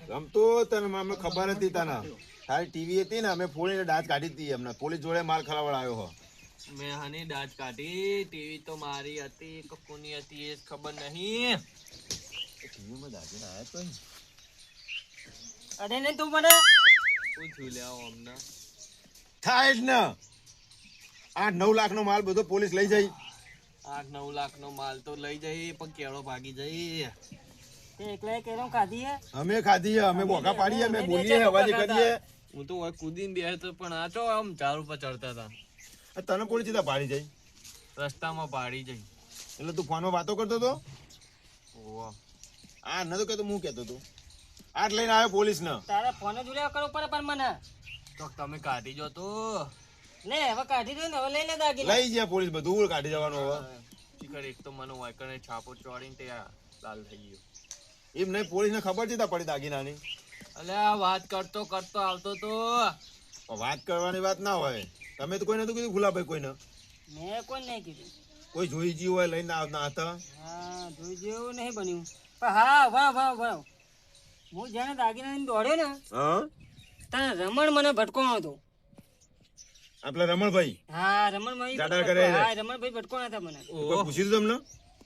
ગમતો તને અમને ખબર હતી તને તારી ટીવી હતી ને અમે ફોડીને દાંત કાઢી હતી અમને પોલીસ જોડે માલ ખરાવડ આવ્યો હો મેં હની દાંત કાઢી ટીવી તો મારી હતી કે કોની હતી એ ખબર નહીં ટીવીમાં દાગીને આવ્યા તો અરે ને તું મને પૂછ્યું લેવો અમને થાય જ ને 8-9 લાખ નો માલ બધો પોલીસ લઈ જાય 8-9 લાખ નો માલ તો લઈ જઈ પણ કેળો ભાગી જઈ તે એકલા કેરમ ખાધી હે અમે ખાધી અમે બોકા પાડીએ અમે બોલીએ અવાજ કરીએ હું તો હવે કૂદીને બેસતો પણ આ તો આમ ઝાડ ઉપર ચડતા હતા તને કોણ સીધા પાડી જાય રસ્તામાં પાડી જઈ એટલે તું ફોનમાં વાતો કરતો હતો ઓહો આ નતો કેતો હું કેતો તું આટ લઈને આવ્યો પોલીસ ને તારા ફોન જ ઉલ્યા કરો પર મને તો તમે કાઢી જો તો લે હવે કાઢી દો ને હવે લઈ લે દાગી લઈ ગયા પોલીસ બધું કાઢી જવાનું હવે શિખર એક તો મને વાયકણે છાપો ચોડીને તે લાલ થઈ ગયો એમ નહીં પોલીસ ને ખબર છે પડી દાગીનાની અલે આ વાત કરતો કરતો આવતો તો વાત કરવાની વાત ના હોય તમે તો કોઈ નતું કીધું ગુલાભાઈ કોઈને મેં કોઈ નહીં કીધું કોઈ જોઈ ગયું હોય લઈને ના હતા હા જોઈ જેવું નહીં બન્યું પણ હા વાહ હું જાણે દાગીના દોડ્યો ને હા ત્યાં રમણ મને ભટકોણો હતો આપલા રમણભાઈ હા રમણભાઈ દાદા કરે છે. હા રમણભાઈ ભટકોણા હતા મને કોઈ પૂછ્યું તું તમને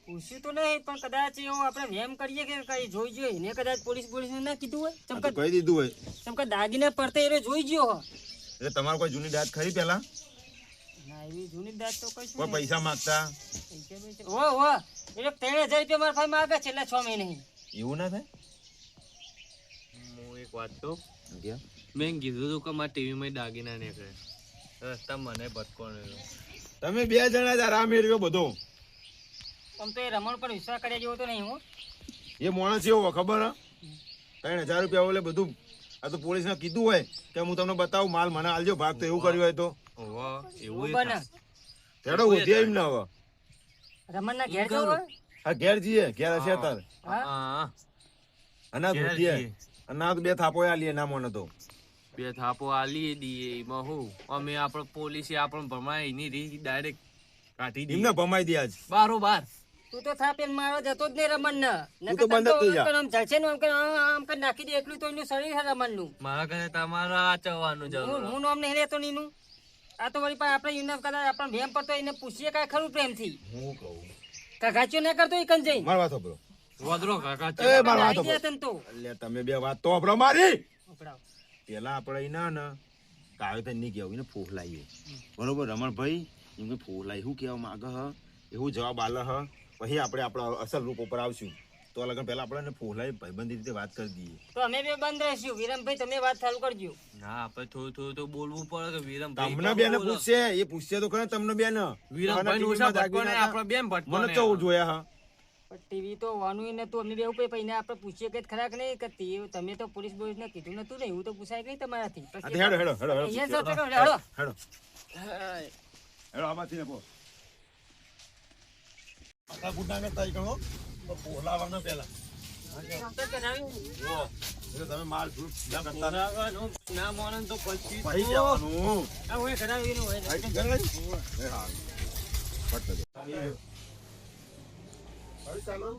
પૂછ્યું તો નહીં પણ કદાચ એવું આપણે વેમ કરીએ કે કઈ જોઈ જોઈએ ને કદાચ પોલીસ ના કીધું હોય આ તો કહી દીધું હોય ચમકા દાગીના પડતે એ જોઈ ગયો હો એટલે તમારે કોઈ જૂની દાંત ખરી પેલા ના એવી જૂની દાંત તો કઈ કોઈ પૈસા માંગતા હો એટલે 3000 રૂપિયા મારા ભાઈ માંગે છેલ્લા 6 મહિને એવું ના થાય હું એક વાત તો મેં કીધું હતું કે મારા ટીવીમાં દાગીના નીકળે રસ્તા મને ભટકોણ તમે 2 જણા જ આરામ મેળવ્યો બધો આમ તો એ રમણ પર વિશ્વાસ કર્યા જેવો તો નહીં હું એ માણસ એવો ખબર હે 3000 રૂપિયા ઓલે બધું આ તો પોલીસ ને કીધું હોય કે હું તમને બતાવું માલ મને આલજો ભાગ તો એવું કર્યું હોય તો ઓહો એવું બને તેડો ઉધી એમ ના હવે રમણ ના ઘેર જવું હોય હા ઘેર જઈએ ઘેર હશે તાર હા અનાજ ઉધીએ અનાજ 2 થાપો આલીએ ના મોને તો 2 થાપો આલી દીએ એમાં હું અમે આપણે પોલીસે આપણને ભમાય એની રીત ડાયરેક્ટ કાઢી દી એમને ભમાઈ દે આજ બારોબાર તું તો થાપેલ મારો જતો જ નહીં રમણ ને તું તો બંધ જ થઈ જા. આમ જશે ને આમ કર નાખી દે એટલું તો એનું શરીર છે રમણ નું મારા ઘરે તમારા આચવાનું જરૂર હું નામ નહીં લેતો નીનું આ તો વળી આપણે યુનફ કદાચ આપણને ભેમ પડતો એને પૂછીએ કાંઈ ખરું પ્રેમથી હું કહું કાગાચ્યો ના કરતો એ કન જઈ માર વાત સાંભળો વધરો કાકા એ માર વાત આવી ગયા સાંભળો તને તો એટલે તમે 2 વાત તો આપણો મારી ઉપડાવ. પેલા આપણે એના ને કાયો તો નહીં કહેવું એને ફોફલાઈએ બરોબર રમણભાઈ એમ કે ફોફલાઈ શું કહેવા માંગે હ એવું જવાબ આલે હ પછી આપણે આપણા અસલ રૂપ ઉપર આવશું તો લગન પહેલા આપણે ફોફલાઈ ભાઈબંધી રીતે વાત કરી દઈએ તો અમે બે બંધ રહીશું વિરમભાઈ તમે વાત ચાલુ કરજો ના આપણે થોડું તો બોલવું પડે કે વિરમ તમને બેન પૂછશે એ પૂછશે તો ખરા તમને બેન વિરમભાઈ નું ઓછા ભટકોને આપણે બેન મને ભટકોને તો જોયા હા પણ ટીવી તો વાનું નતું અમે બે ઉપર પૈને આપણે પૂછીએ કે ખરાક નહીં કરતી તમે તો પોલીસ બોલીસ ને કીધું નતું ને એવું તો પૂછાય નહીં તમારાથી આ તો હેડો હેડો હેડો અહીંયા હેડો સર હેડો હેડો હેડો આમાંથી ને પો આખા ગુડા ને તાઈ ગણો તો પોલાવાના પહેલા એટલે તમે માલ ફ્રૂટ ના કરતા ના મોનન તો પછી ભાઈ જવાનું આ હોય કરાવીને હોય ભાઈ કે ગણ લઈ એ હા પટ દે હવે ચાલો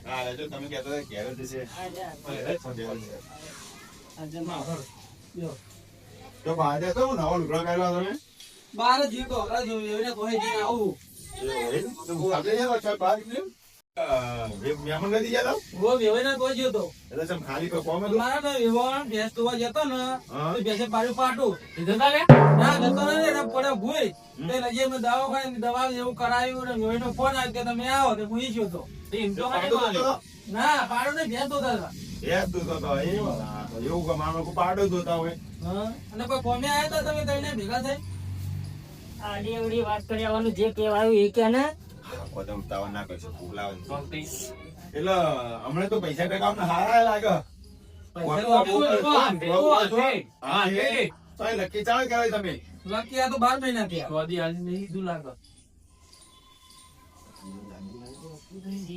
હા જો તમે કહેતા હતા ઘેર જ છે તો બહાર તો નવો લુગડો પહેરવા તમે બાર જીતો અરે જો એને કોઈ દી આવું તો આપણે યાર ચાલ બહાર નીકળ્યો મહેમાન નથી જતો વો વેવેના કોઈ જીતો એટલે સમ ખાલી કો કોમ હતો મારા ને વિવાન ભેસ તો જતો ને હા. તો ભેસે પાડું પાટું જતા લે ના જતો ને એને પડે ભૂઈ તે લજે મે દવા ખાઈ દવા એવું કરાયું ને મોઈનો ફોન આવ્યો કે તમે આવો તો હું ઈ તો એમ તો પાડો તો ના પાડું ને ભેસ તો હતા એ તું તો એવું કે માનો કો પાડો જોતા હોય હા અને કોઈ કોમે આયા તો તમે તઈને ભેગા થઈ આડી અવડી વાત કરી આવવાનું જે કહેવાયું એ કે ને કોદમ તાવ ના કરશો ફૂલાવન ગમતી એટલે હમણે તો પૈસા ટકા અમને હારા લાગે હા એ તો એ લકી ચાલ કહેવાય તમે લકી આ તો 12 મહિના થયા સ્વાદી આજે નહીં દુ લાગે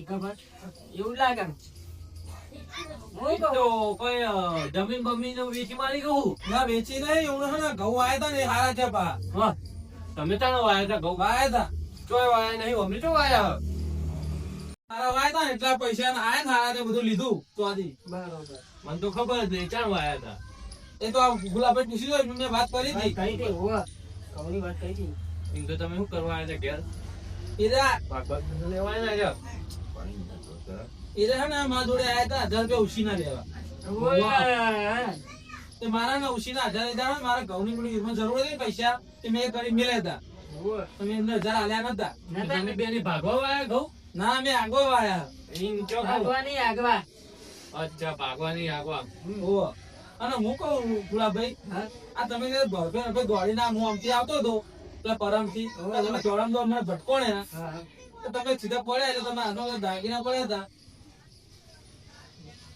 ખબર એવું લાગે હું કહું? તો કોઈ જમીન બમીન વેચી મારી કહું ના વેચી નહીં હું હે ને ઘઉં આયા તા ને એ હારા છે પા હા તમે તાણ વાયા હતા ઘઉં વાયા તા ચોય વાયા નહીં અમને તો વાયા હારા વાયા તા ને એટલા પૈસા ને આયા ને હારા તે બધું લીધું તો આથી બરોબર. મને તો ખબર જ નહીં ચાણ વાયા હતા એ તો આ ગુલાબભાઈ પૂછી લો મેં વાત કરી વાત હતી કરી હતી, હોવે. ઘઉંની વાત કરી હતી. એમ તો તમે શું કરવા આવ્યા હતા ઘેર એ રહ્યા ભાગ ભાગ લેવા આવ્યા એ રહ્યા ને મારા જોડે આયા તા 1000 રૂપિયા ઉછીના લેવા હોવે. તે મારા ને ઉછીના 1000 લીધા ને મારા ઘઉંની થોડી મને જરૂર હતી ને પૈસા તે મેં કરી મેલ્યા હતા હોવે. તમે એમને 1000 આલ્યા નતા નતા? તમે બેની ભાગવા વાયા ઘઉં ના મેં આગો વાયા એમ ચો કહું આગવા નહીં, આગવા. અચ્છા ભાગવાની આગવા ઓહો. અને હું કહું ગુલાબભાઈ હા? આ તમે જે ભરભર દોડીને હું આમથી આવતો હતો પેલા પરમથી તમે દોડામ દોડ મને ભટકો ને હા, હા. તો તમે સીધા પડ્યા એટલે તમે આનો દાગીના પડ્યા હતા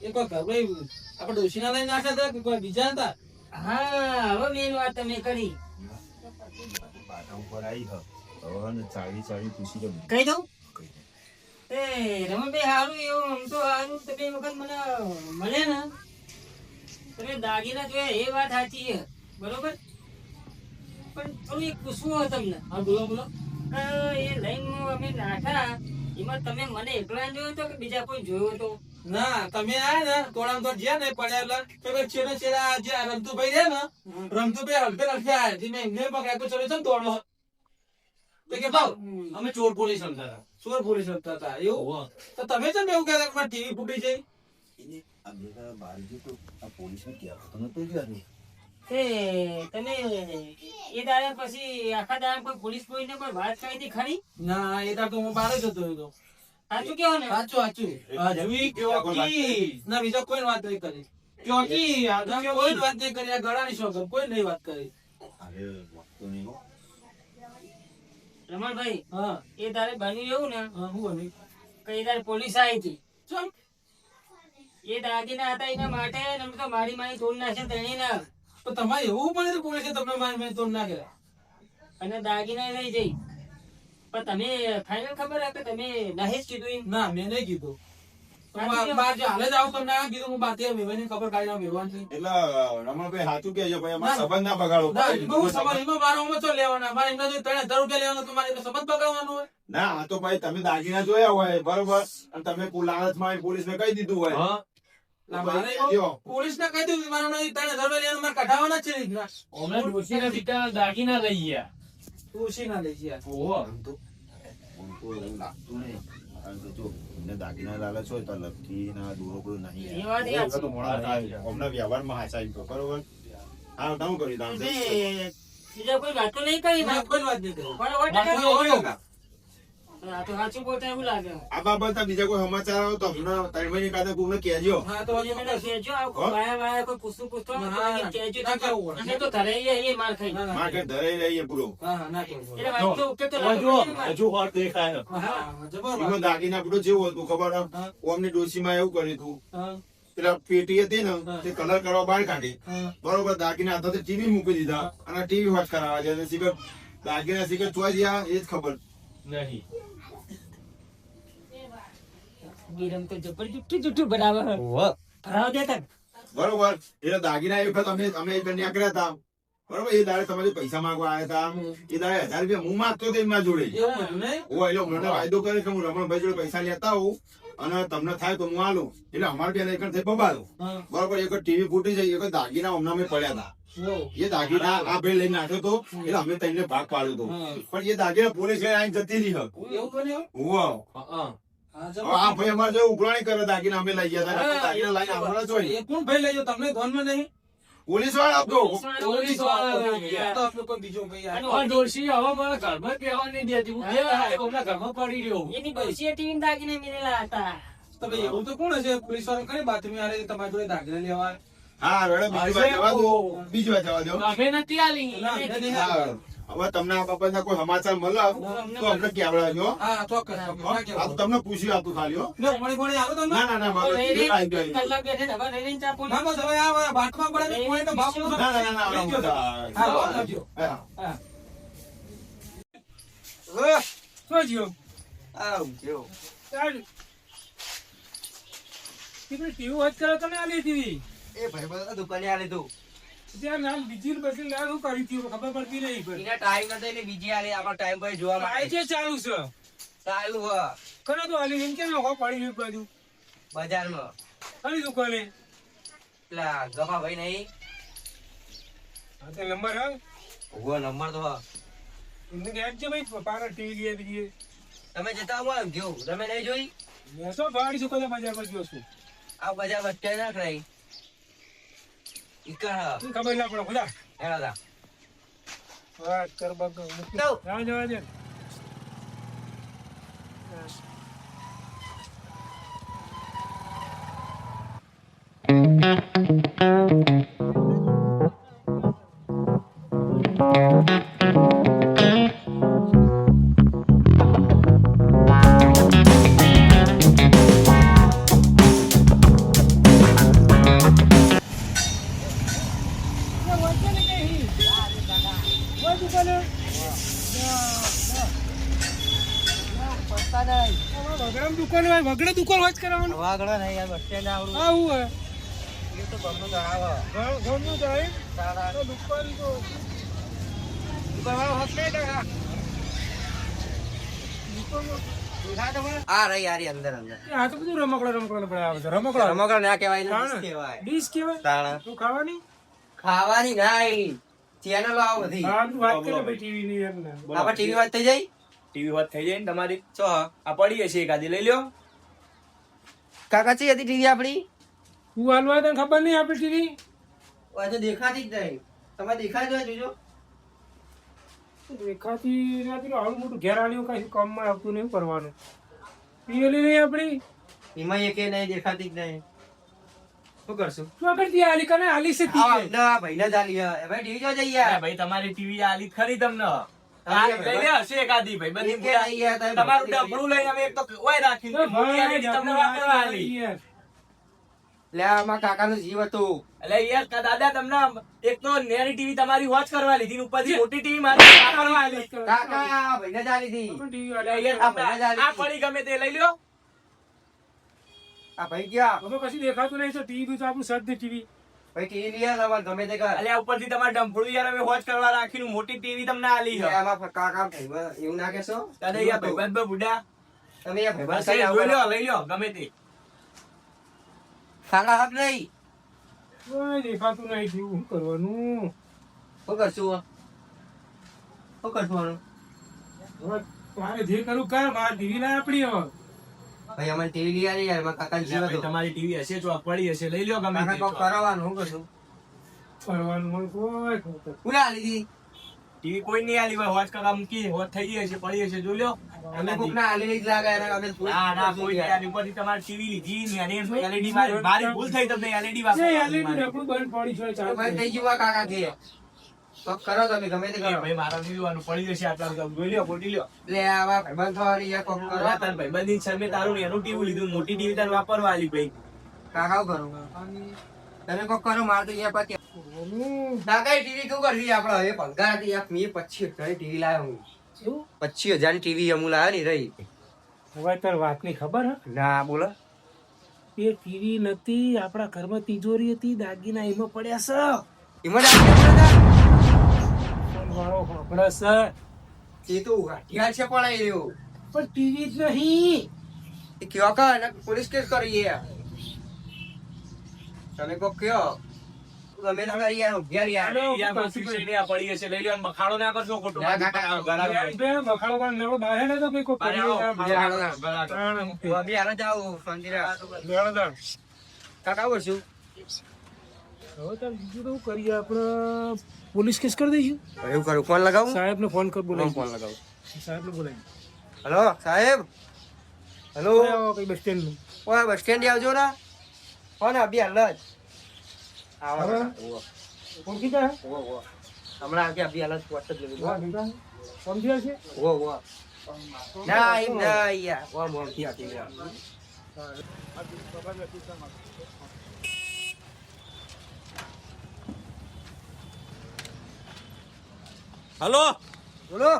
એ કોઈ ઘર ભાઈ આપણે ડોશીના લઈને નાખ્યા હતા કે કોઈ બીજા હતા હા, હવે મેન વાત તમે કરી. બાટા ઉપર આવી હ હવે ને ચાળી પૂછી લો કહી દઉં? એ રમણભાઈ હારું એવું આમ તો હારું તમે એ વખત મને મળે ને તમે દાગીના જોયા એ વાત સાચી છે બરોબર પણ થોડું એક પૂછવું હોય તમને હા બોલો બોલો કે એ લઈને અમે નાખ્યા એમાં તમે મને એકલા જોયો હતો કે બીજા કોઈ જોયો હતો? ના તમે આયા ને તોડામ તો જ્યાં ને પડ્યા એટલે તો ભાઈ છેડે છેડે આ જે આ રમતુભાઈ રહ્યા ને રમતુભાઈ હલકે હલકે આયા જે મેં એમને પકડ્યા તો ચલો છે ને તોડો તો કે ભાવ અમે ચોર પોલીસ સમજા હતા ચોર પોલીસ હતા તા એવું તો તમે છે ને એવું કહેતા કે ટીવી ફૂટી જાય આ બેટા બહાર ગયો તો આ પોલીસને કહેતો તો નતો ગયો તે તમે એ દાડે પછી આખા દાડે કોઈ પોલીસ પોલીસને કોઈ વાત કરી હતી ખરી? ના એ તો હું બહાર જ હતો એ તો સાચું કેવો ને? સાચું સાચું હજુ ક્યોકી ના બીજા કોઈ વાત નહીં કરી ક્યોકી આગળ કોઈ વાત નહીં કરી આ ગળાની શોખ કોઈ નહીં વાત કરી અરે વાગતો નહીં હો. રમણભાઈ હા એ દાડે બન્યું એવું ને હા હું બની કે એ દાડે પોલીસ આવી હતી ચમ એ દાગીના હતા એના માટે ને અમે તો મારી મારી તોડ નાખે તેની ના તો તમારે એવું પણ નથી પોલીસે તમને મારી મેં તોડ નાખ્યા અને દાગીના લઈ જઈ પણ તમે ફાઇનલ ખબર હે કે તમે નહીં જ કીધું એમ? ના મેં નહીં કીધું બાર જે હાલે જ આવું તમને આ કીધું હું બાતે વેવાની ખબર કાઢી નાખ વેવાન છે એટલે રમણભાઈ સાચું કહેજો ભાઈ અમારો સંબંધ ના બગાડો ના બહુ સવાલ એમાં મારો અમે તો લેવાના મારે એમના જો 3000 રૂપિયા લેવાના તો મારે સંબંધ બગાડવાનું હોય ના આ તો ભાઈ તમે દાગીના જોયા હોય બરોબર અને તમે લાલચમાં પોલીસને કહી દીધું હોય ના ભાઈ મારે કહેજો. પોલીસ ને કહી દીધું મારો 3000 રૂપિયા લેવાના મારે કઢાવવાના જ છે રીતના અમે ડોશીના બીટા દાગીના લઈ ગયા તુલસી ના લઈ ગયા ઓહો આમ તો એવું લાગતું નહીં કારણ કે જો એમને દાગીના લાલચ હોય તો લગથી ના દૂરો કોઈ નહીં એ વાત એ સાચી. તો મોડા થાય. હમણાં વ્યવહારમાં હાચાઈ ગયો બરોબર હા તમે કરી દામ તમે બીજા કોઈ વાત તો નહીં કરી ને? ના કોઈ વાત નહીં કરી બરાબર વાત ટકા તો કહ્યું. હોય. આ તો સાચું બોલતા એવું લાગે. આ બાબત બીજા કોઈ સમાચાર આવે તો હમણાં 3 મહિને કાતે કોઈને કહેજો હા તો હજી મને કહેજો, આ કોઈ વાયા કોઈ પૂછતું ના, ના, કહેજો ના તો કહેવું. અને તો ધરાઈ જાય એ માર ખાઈ. ના, ના, માર્કેટ ધરાઈ રહીએ પૂરો હા હા ના કહેવું. એટલે વાત તો ઉકેલ તો હજુ લાગતો નહીં. હજુ હોર દેખાય હા જબર એમાં વાત. દાગીના પૂરો જેવું હતું ખબર હે? હા. ઓમની ડોશીમાં એવું કર્યું હતું હા પેલા પેટી હતી ને હા. તે કલર કરવા બહાર કાઢી હા બરોબર દાગીના હતા તે ટીવી મૂકી દીધા અને ટીવી વાત કરાવવા છે શીખર દાગીના શીખર ચોઈ ગયા એ જ ખબર નહીં ગીરમ તો જબર જુઠ્ઠું જુઠ્ઠું બરાબર ભરાવ દેતા. બરોબર એટલે દાગીના એ વખત અમે એક નીકળ્યા હતા બરોબર એ દાડે તમે જે પૈસા માંગવા આવ્યા હતા એ દાડે 1000 રૂપિયા હું માંગતો હતો એમના જોડે એવું બધું નહીં ઓ એટલે મને વાયદો કરે કે હું રમણભાઈ જોડે પૈસા લેતા આવું અને તમને થાય તો હું આલું એટલે અમારે પેલા એક થઈ બબાલું હા બરોબર એક ટીવી ફૂટી જાય એક દાગીના હમણાં અમે પડ્યા હતા વો. એ દાગીના આ ભાઈ લઈને નાખ્યો હતો એટલે અમે તઈને ભાગ પાડ્યો હતો હા. પણ એ દાગીના પોલીસ લઈને આવીને જતી રહી એવું બન્યું હોવ હા હવે જબર. આ ભાઈ અમારે જો ઉઘરાણી કરે દાગીના અમે લઈ ગયા હતા દાગીના લઈને આવવાના જ હોય એ કોણ ભાઈ લઈ જાઓ તમને ધોનમાં નહીં પોલીસ વાળા આપતો પોલીસ વાળા આ તો આપણે કોઈ બીજો ભાઈ અને આ ડોશી હવે મારા ઘરમાં બેહવા નહીં દેતી હું હમણાં ઘરમાં પડી રહ્યો એની બરસીએ ટીવી દાગીને મિલેલા હતા. તો ભાઈ એવું તો કોણ હશે પોલીસ વાળા કઈ બાતમી આલે તમારી જોડે દાખલા લેવા હા રેડો બીજી વાર જવા દો અમે નથી આલી ના, નહીં, હા હવે તમને આ બાબતના કોઈ સમાચાર મળે તો અમને કહેવડાવજો હા ચોક્કસ ચોક્કસ. આ તો તમને પૂછ્યું હતું ખાલી હો. લે, ઉમળી ગોળી આવો તમે ના ના ના મારે હવે આવી ગયું. કલાક બેઠે ને હવે રેડીને ચા પોલીસ. ના બસ હવે આ બાટમાં પડે તો કોઈ તો ભાવ પૂછો. ના ના ના લઈ ગયો તો. ના હા વાત કરજો. હા. હા શું થયું? આવું કેવું ચાલ. ટીવી વાત કરો તમે આલી ટીવી એ ભાઈ બધા દુકાને આ લીધું ત્યાં નામ બીજી ને પછી ના શું કરી હતી ખબર પડતી નહીં પણ એને ટાઈમ નતો એટલે બીજી આલી આપણો ટાઈમ પર જોવા આ માટે છે ચાલુ છે ચાલુ હ ખરો તો આલી એમ કેમ નખો પડી એક બાજુ બજારમાં આલી દુકાને પેલા ગમા ભાઈ નહીં હા તે નંબર હા ઉભો નંબર તો હ. એમને કે છે ભાઈ પારા ટીવી લઈ બીજી તમે જતા આવો એમ જો તમે નહીં જોઈ મેં તો ભાડી છું કદા બજાર પર ગયો છું આ બજાર વચ્ચે ના કરાઈ ઈકર શું ખબર ના પડે ખુદા હેડા દા વાત કર બગ જાઓ. જાવ જવા દે વગડે દુકાન વાત કરવાનું વાગડો નહીં યાર બસ સ્ટેન્ડ આવડું આવું હે એ તો ગમનું જણાવો ઘરનું જાય તારા તો દુકાન તો દુકાનવાળો હક નહીં ટકા આ રહી યારી અંદર અંદર આ તો બધું રમકડા પડે આવે છે રમકડા રમકડા ના કહેવાય ને તાણા. ડીશ કહેવાય ડીશ કેવાય તાણા તું ખાવાની ખાવાની નહીં ચેનલો આવો બધી હા તું વાત કરે ભાઈ ટીવી ની યાર ને આપણે ટીવી વાત થઈ જાય ટીવી વાત થઈ જાય ને તમારી ચો આ પડી હશે એકાદી લઈ લ્યો કાકા ચી હતી ટીવી આપણી તું હાલવા તને ખબર નહીં આપી ટીવી આજે દેખાતી જ નહીં તમે દેખાય જ જોજો દેખાતી નથી આવડું મોટું ઘેર આલ્યું કઈ કામમાં આવતું નહીં કરવાનું પીએલી નહીં આપણી એમાં એકે નહીં દેખાતી જ નહીં શું કરશું શું આગળ થી આલી કને આલી છે તી ના ભાઈ ના ચાલી ભાઈ ટીવી જો જઈએ અરે ભાઈ તમારી ટીવી આલી ખરી તમને આ લઈ લે હશે એકાદી ભાઈ બધી એકે નહીં યાર, તમે તમારું ભાઈ ડબલું લઈને અમે એક તો ઓય રાખી દીધું. મોટી આલી તમને વાપરવા આલી લે આમાં કાકાનું જીવ હતું એટલે યાર દાદા તમને એક તો નેરી ટીવી તમારી વોચ કરવા લીધી ને ઉપરથી મોટી ટીવી મારી વાપરવા આલી કાકા ભાઈ ના ચાલી હતી એટલે યાર તમને આ પડી ગમે તે લઈ લ્યો આ ભાઈ ગયા હવે કશું દેખાતું નહીં તો ટીવી તો આપણું સદ ટીવી ભાઈ ટીવી લઈ આવ તમારે ગમે તે કર એટલે આ ઉપરથી તમારે ડંફળું યાર અમે વોચ કરવા રાખીને મોટી ટીવી તમને આલી છે આમાં કાકા ભાઈ એવું ના કહેશો દાદા યાર ભાઈબંધ બુડા તમે યાર ભાઈ બસ જોઈ લ્યો લઈ લ્યો ગમે તે કાકા હક નહીં કોઈ દેખાતું નહીં ટીવી શું કરવાનું શું કરશું શું કરશું હવે તારે જે કરું કર મારે ટીવી ના આપણી હવે ભાઈ અમારે ટીવી લઈ આવી યાર મારા કાકા જીવ ભાઈ હતું તમારી ટીવી હશે જો પડી હશે લઈ લ્યો ગમે કાકા તે કોક કરવાનું શું કરશું કરવાનું મને કોઈ ખબર કોને લીધી ટીવી કોઈ નહીં આલી હોય વોચ કરવા મૂકી વોચ થઈ ગઈ હશે પડી હશે જોઈ લ્યો અમે કોક ના આલી જ લાગે એને અમે ના ના કોઈ નહીં આલી. ઉપરથી તમારી ટીવી લીધી ને અને LED મારી ભૂલ થઈ તમને LED નહીં વાપરવાની આલી મારી. ડબલું બંધ પડી છે તો ચાલ ભાઈ થઈ ગયું આ કાકા કે કોક કરો તમે ગમે તે એ કરો ભાઈ મારા લીધવાનું પડી જશે આટલા બધા. જોઈ લ્યો બોટી લ્યો લે આવા ભાઈબંધ થવાની યાર કોક કરો અરે તાર ભાઈબંધની શરમે તારું ને એનું ટીવી લીધું મોટી ટીવી તાર વાપરવા આલી ભાઈ કાકા કરો તમે કોક કરો માર તો યાર પછી કાકા ટીવી શું કરવી આપણે હવે પંગાર હતી યાર મેં 25,000 ટીવી લાવ્યો હું શું 25,000 ની ટીવી અમુ લાવ્યો ને રહી હવે તાર વાતની ખબર હે ના બોલો એ ટીવી નથી આપણા ઘરમાં તિજોરી હતી દાગીના એમાં પડ્યા એમાં ડાક્ટર છે વાળો હોપડા છે એ તો ગાંઠિયા છે પણ આવી રહ્યો પણ ટીવી જ નહીં એ કયો કા એને પોલીસ કેસ કરીએ તમે કોક કયો ગમે તમે યાર ઘેર યાર યાર માસી શેરી આ પડી હશે લઈ લ્યો અને બખાડો ના કરશો ખોટો ના, કાકા, ગળા બે બખાડો પણ નવો બહાર ને તો કઈ કોઈ અરે કરી આવો, ના ગળા હું અભી હાલ જાઉં શાંતિરા બેળદાર કાકા બોલશું હવે તાર બીજું તો શું કરીએ આપણે પોલીસ કેસ કરી દઈશું એવું કરું ફોન લગાવું સાહેબને ફોન કર બોલાવી ફોન લગાવું સાહેબને બોલાવી હેલો સાહેબ હેલો કઈ બસ સ્ટેન્ડ નું ઓય બસ સ્ટેન્ડ આવજો ને ફોન અભી હાલ જ આવો હવે? ફોન કીધા હે? હમણાં આવજે અભી હાલ જ વોટ્સએપ લઈ હા, કીધા હે? ફોન કીધા છે વો વો ના એમ ના યાર વો મોમ થી આતી હલો બોલો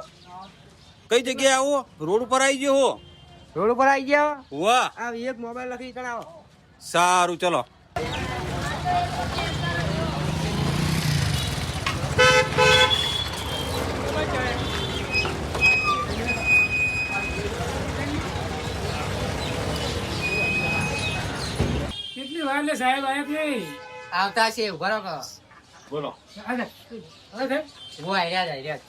કઈ જગ્યાએ આવો રોડ ઉપર આવી ગયો હો રોડ ઉપર આવી ગયા વાહ આ એક મોબાઈલ લખી કણાવો સારું ચલો. કેટલી વાર લે સાહેબ આયા નહીં આવતા છે ઉભા રહો. બોલો અરે અરે હું આઈડિયા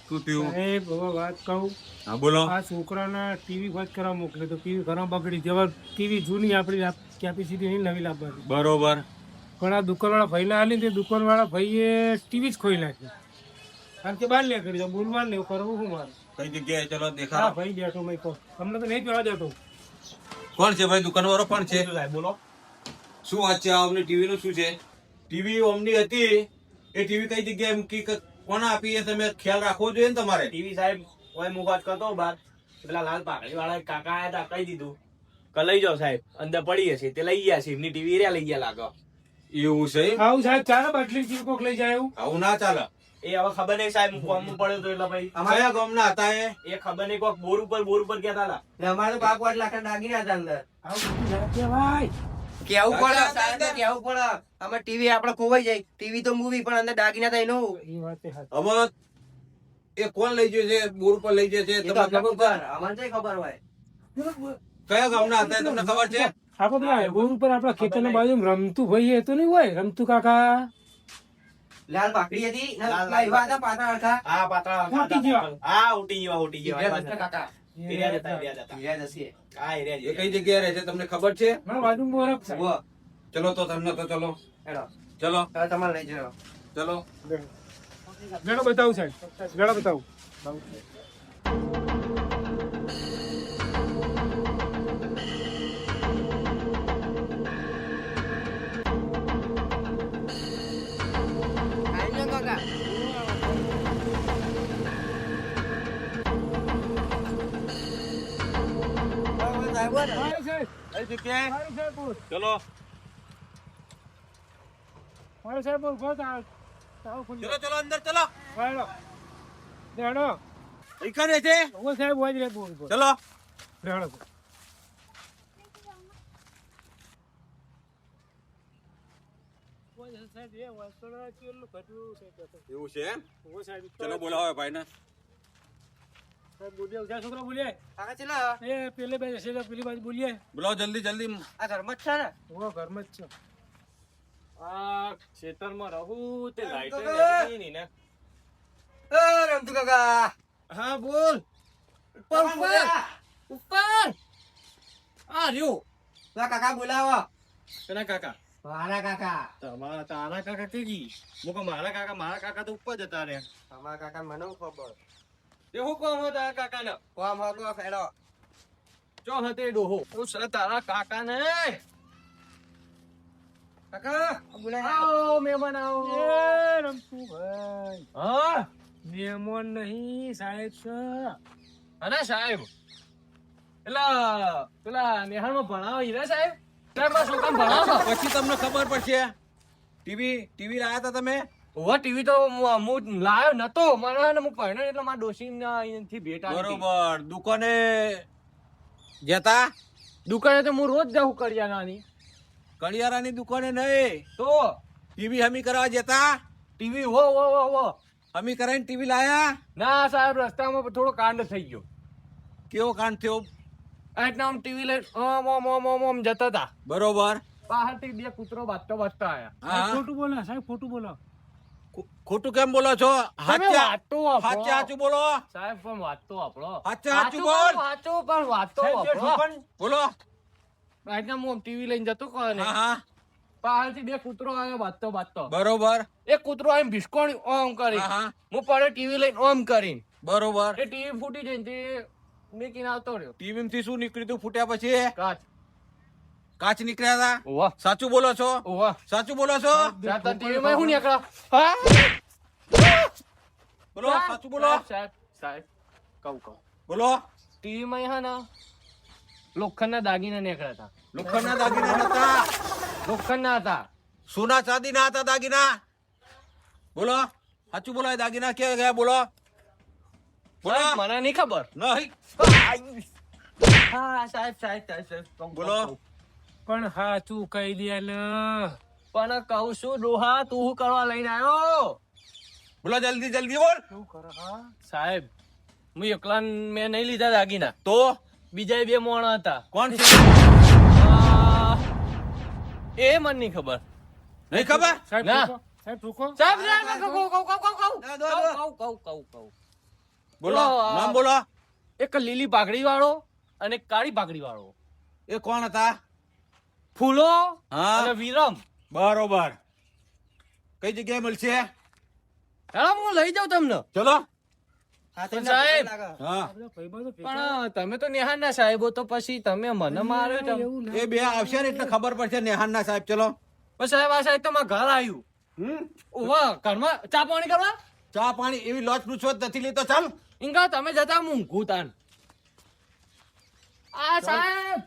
શું થયું? સાહેબ હવે વાત કહું હા બોલો. આ છોકરાના ટીવી બંધ કરવા મોકલે તો ટીવી ઘરમાં બગડી જવા ટીવી જૂની આપણી કેપેસિટી નહીં નવી લાવવાની બરોબર. પણ આ દુકાનવાળા ભાઈને હાલી ને તે દુકાનવાળા ભાઈએ ટીવી જ ખોઈ નાખી કારણ કે બાર લે કરી બોલવા ને એવું કરવું શું મારે કઈ જગ્યાએ ચલો હા દેખાડો. ભાઈ બેઠો મેં કહો તમને તો નહીં કહેવા દેતો કોણ છે ભાઈ દુકાનવાળો કોણ છે? બોલો. શું વાત છે? આ અમને ટીવી નું શું છે? ટીવી ઓમની હતી એ ટીવી કઈ જગ્યાએ મૂકી કોને આપી એ તમે ખ્યાલ રાખવો જોઈએ ને તમારે. ટીવી સાહેબ ઓય હું વાત કરતો બાર પેલા લાલ પાઘડી વાળા કાકા આયા તા કહી દીધું કે લઈ જાઓ સાહેબ અંદર પડી હશે તે લઈ ગયા છે એમની ટીવી રે લઈ ગયા લાગે એવું છે? આવું સાહેબ ચાલો બાટલી ટીવી કોક લઈ જાય એવું આવું ના ચાલે. એ હવે ખબર નહીં સાહેબ હું કોમ પડ્યો તો એટલે ભાઈ કયા ગામના હતા એ? એ ખબર નહીં કોક બોર ઉપર કહેતા હતા અમારે તો બાપ 8 લાખ દાગીના હતા અંદર. આવું બધું કહેવાય કેવું પડે સાહેબ ને કેવું પડે. આમાં ટીવી આપણે ખોવાઈ જાય. ટીવી તો મૂવી પણ અંદર દાગીના થાય એનું. એ વાત સાચી. આમાં એ કોણ લઈ ગયો છે? બોર ઉપર લઈ ગયો છે? એ તો તમને ખબર ખબર અમને તો ખબર હોય. કયા ગામના હતા એ તમને ખબર છે? આપણે પેલા બોર ઉપર આપણા ખેતરની બાજુ રમતું ભાઈ એ તો નહીં હોય રમતું કાકા લાલ પાકડી હતી ને પેલા એવા હતા પાતળા હતા. હા પાતળા ઉટી જેવા. હા ઉટી હીરા જેવા દસના કાકા. એરિયા જતા હીરા દસી. હા એ એરિયા કઈ જગ્યાએ રહે છે તમને ખબર છે? મારા બાજુમાં બોર જ છે. ઉભો. ચલો તો તમને તો ચલો હેડો. ચલો હવે તમારે લઈ જાઓ. ચલો. ગણો બતાવું સાહેબ ગણો બતાવું આઈ જાઓ કાકા. હવે સાહેબ બોલો. મારી સાહેબ કઈ જગ્યાએ? મારી સાહેબ બોલ ચલો મારી સાહેબ બોલ ગો તાવ તાવ ખુલ્લી ચલો ચલો અંદર ચલો. હેડો હેડો કઈ કરે છે? ઓ સાહેબ હોય રે બોલ બોલ ચલો. હેડો સાહેબ એ વાસણ કેટલું ઘટ્યું છે એવું છે એમ? ઓ સાહેબ ચલો બોલાવો ભાઈ ને. સાહેબ બોલ્યા ઉજા છોકરા બોલ્યા કાકા ચલો. એ પેલે બાજુ છે પેલી બાજુ બોલ્યા બોલાવો જલ્દી જલ્દી. આ ઘરમાં જ છે ને? ઓ ઘરમાં જ છે આ ખેતરમાં રહું તે લાઈટ કાકા. નહીં ને એ રમતુ કાકા. હા બોલ ઉપર ઉપર. ઉપર આ રહ્યો પેલા કાકા બોલાવો. પેલા કાકા મારા કાકા. તમારા તારા કાકા કેજી મુકો મારા કાકા તો ઉપર જતા રહ્યા અમારા કાકા મને હું ખબર. એ હું કોમ હતા કાકા ને કોમ હતો ફેડો. ચો હતે ડોહો હું સર તારા કાકા ને કાકા બોલાવો. આવો મહેમાન આવો એ રમતું ભાઈ હા મહેમાન નહીં સાહેબ છે અને સાહેબ પેલા નેહાળમાં ભણાવો હીરા સાહેબ સાહેબ આ છોકરાને ભણાવો પછી તમને ખબર પડશે. ટીવી લાયા હતા તમે? ઓવા ટીવી તો હું લાયો નતો મને ને હું પહેણ્યો એટલે મારા ડોશી અહીંથી ભેટ આવી હતી. બરોબર. દુકાને જતા? દુકાને તો હું રોજ જાઉં કરિયાણાની કડિયારાની દુકાને નહીં, તો ટીવી હમી કરવા જતા? ટીવી હો હમી કરાઈને ટીવી લાયા? ના સાહેબ રસ્તામાં થોડો કાંડ થઈ ગયો કેવો કાંડ થયો? એટલે આમ ટીવી લઈને ઓમ જતા હતા બરોબર. બહારથી બે કૂતરો બાજતો આયા હા. ખોટું બોલો સાહેબ ખોટું બોલો ખોટું કેમ બોલો છો? તમે વાતો વાપરો. હાચે હાચું બોલો. સાહેબ પણ વાતો આપણો હાચે હાચું બોલ. વાતો પણ વાતો સાહેબ, જે આપણો. ઠોકણ- બોલો. એટલે હું ટીવી લઈને જતો કહે ને હા હા બહારથી બે કૂતરો આવ્યો બાજતો બરોબર. એક કૂતરો આવીને ભીસકોણી ઓમ કરી હા હા હું પડે ટીવી લઈને ઓમ કરીને બરોબર. એ ટીવી ફૂટી જઈને તે મેકીને આવતો રહ્યો ટીવી માંથી શું નીકળ્યું તું ફૂટ્યા પછી? કાચ કાચ નીકળ્યા હતા? ઓવા સાચું બોલો છો? ઓવા સાચું બોલો છો? જાતા ટીવી માં શું નીકળ્યા હા બોલો સાચું બોલો. સાહેબ કહું બોલો. ટીવી માં હે ને લોખંડના દાગીના નીકળ્યા હતા લોખંડના દાગીના નતા? લોખંડના હતા સોના ચાંદી ના હતા દાગીના? બોલો સાચું બોલો. એ દાગીના ક્યાં ગયા? બોલો બોલો. સાહેબ, મને નહીં ખબર નહીં. હા સાહેબ કહું, બોલો. કહું. પણ હાચું કહી દે ને. પણ કહું છું ડોહા તું શું કરવા લઈને આવ્યો? બોલો જલ્દી જલ્દી બોલ. શું કરે હા? સાહેબ હું એકલા મેં નહીં લીધા દાગીના, તો બીજા 2 મોણા હતા. કોણ છે? આ, એ મને નહીં ખબર. નહીં ખબર? સાહેબ ના. રૂકો, સાહેબ રૂકો. સાહેબ કહું. બોલો બોલો, નામ બોલો. એક લીલી પાઘડી વાળો અને એક કાળી પાઘડી વાળો. એ કોણ હતા? ફૂલો હા. અને વિરમ. બરોબર. કઈ જગ્યાએ મળશે? હા હું લઈ જાઉં તમને. ચલો. પણ સાહેબ હા બધા ભાઈબંધો ભેગા. પણ તમે તો નેહાના સાહેબો, તો પછી તમે મને માર્યો છો. એવું ના. એ બે આવશે ને એટલે ખબર પડશે નેહાનના સાહેબ. ચલો. પણ સાહેબ આ સાહેબ તો મારા ઘર આવ્યું. ઓવા ઘરમાં ચા પાણી કરવા. ચા પાણી એવી લોચ પૂછો નથી લેતો. ચાલ. ઇંગા તમે જતા હું ઊંઘું તાન. આ સાહેબ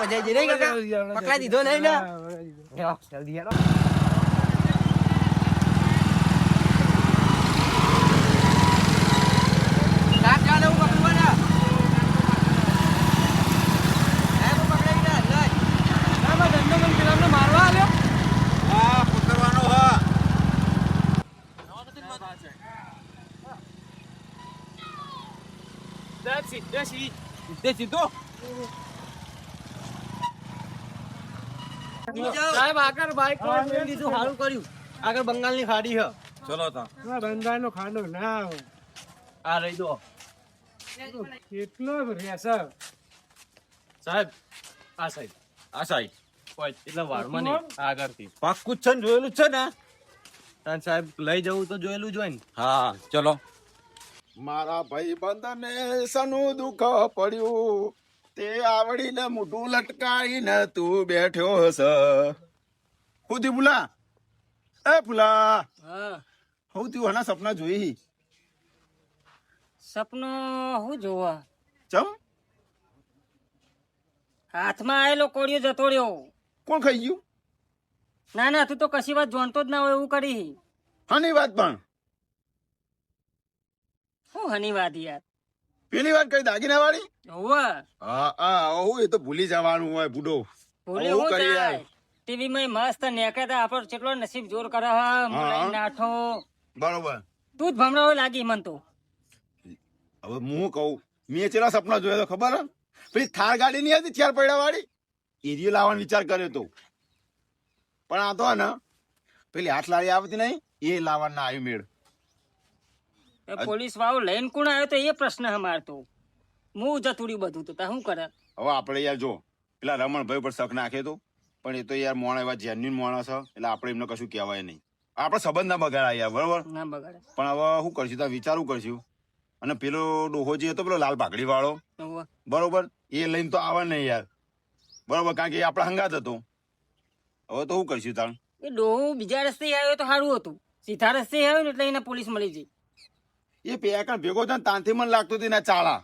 પકડાઈ દીધો નહીં ને? હેલો, જલ્દી હેલો. સાહેબ, ચાલો, હું પકડું ને. સાહેબ, હું પકડાઈ ગયા, લઈ. સાહેબ, આ ધંધો મને પેલાને મારવા આવ્યો. હા પકડવાનો હા. સાહેબ સીધે સીધ. તે સીધો. સાહેબ આગળ બાઈક પર મેં કીધું સારું કર્યું. આગળ બંગાળની ખાડી છે. ચલો તા. આ બંગાળનો ખાડો ના આવે. આ રહી દો કેટલો રહેશે. સાહેબ. આ સાહેબ આ સાઈડ. કોઈ એટલે વાળમાં નહીં, આગળથી. પાક્કું જ છે ને? જોયેલું જ છે ને? તાન સાહેબ લઈ જવું તો જોયેલું જ હોય ને. હા ચલો. મારા ભાઈ બંધને સનું દુઃખ પડ્યું, તે આવડીને મોઢું લટકાઈને તું બેઠ્યો હસ. હું થયું ભૂલા? એ ભૂલા, હું થયું? હના સપના જોઈ? સપનું હું જોવા? ચમ હાથમાં આવેલો કોળિયો જતો રહ્યો. કોણ ખાઈ ગયું? ના ના, તું તો કશી વાત જાણતો જ ના હોય એવું કરી. હની વાત પણ શું હની વાત યાર? પેલી વાત કઈ દાગીના વાળી? હોવે. હા હા, હું એ તો ભૂલી જવાનું હોય બુડો. ભૂલે હું હું કરી જાય? યાર. ટીવી માં મસ્ત નેકતા આપણો કેટલો નસીબ જોર કરે હા. મલાઈ નાઠો. બરોબર. તું જ ભમરાવો લાગી મન તો. હવે હું કહું, મેં ચેલા સપના જોયા તો ખબર હે? પેલી થાર ગાડી નહીં હતી ચાર પૈડા વાળી, એરિયો લાવવાનો વિચાર કર્યો તો. પણ આ તો હે ને પેલી હાથ લારી આવતી નહીં, એ લાવવાનું ના આવ્યું મેળ. એ પોલીસ વાળો લઈને કોણ આવ્યો તો એ પ્રશ્ન અમાર તો. હું જતુડી બધું તો શું કરે? હવે આપણે યાર જો પેલા રમણભાઈ પર શક નાખે તો, પણ એ તો યાર મોણા એવા જેન્યુન માણસ છે, એટલે આપણે એમને કશું કહેવાય નહીં. આપણે સંબંધ ના બગાડા યાર, બરોબર? ના બગાડે. પણ હવે શું કરશું? ત્યાં વિચારવું કરશું. અને પેલો ડોહો જે હતો પેલો લાલ પાઘડી વાળો, હોવે. બરોબર, એ લઈને તો આવે નહીં યાર, બરોબર, કારણ કે એ આપણા હંગાત હતો. હવે તો શું કરશું તાણ? એ ડોહો બીજા રસ્તે આવ્યો તો સારું હતું. સીધા રસ્તે આવ્યો ને એટલે એને પોલીસ મળી ગઈ. એ પેકણ ભેગો થયો ને તાંથી મને લાગતું હતું ના ચાળા,